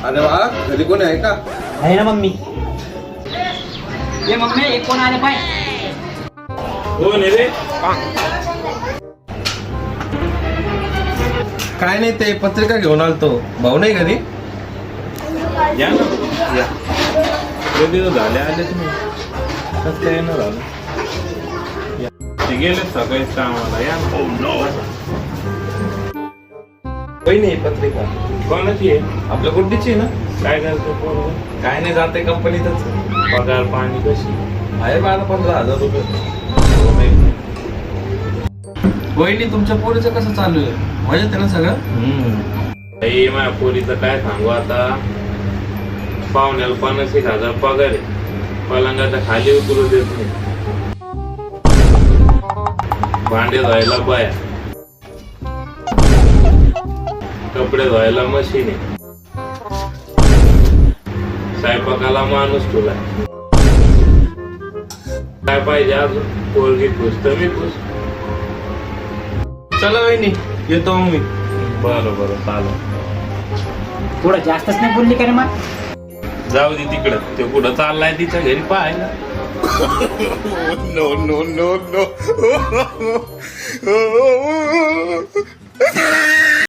अरे वा, घरी कोणी आहे का? आहे ना मम्मी. ये मम्मी, एक कोण आले पाय. कोण आहे रे? काय नाही, ते पत्रिका घेऊन आलतो. भाऊ नाही घरी? या ना. या. कधी झाले आले तुम्ही कसं काय येणं झालं या. ते गेले सकाळी कामाला या ना. नाही पत्रिका कोणाची आहे? आपल्या गुड्डीची आहे ना. काय करतो पोरगं? काय नाही, जाते कंपनीतच. पगार पाणी कशी आहे 12-15 हजार रुपये. वहिनी, तुमच्या पोरीचं कसं चालू आहे? मजेत आहे ना सगळं? आई माझ्या पोरीचं काय सांगू आता. पाहुण्याला 50,000 पगार आहे. पलंगाच्या खाली उतरू देत नाही. भांडे धुवायला बाया, कपडे धुवायला मशीन आहे, स्वयंपाकाला माणूस तुला. काय पाहिजे अजून? पोरगी खुश तर मी खुश. चला वहिनी, येतो मग मी. बरं बरं चालेल. थोडं जास्तच नाही बोलली का रे मग? जाऊ दे तिकडं. ते कुठं चाललाय तिच्या घरी पाहायला. No.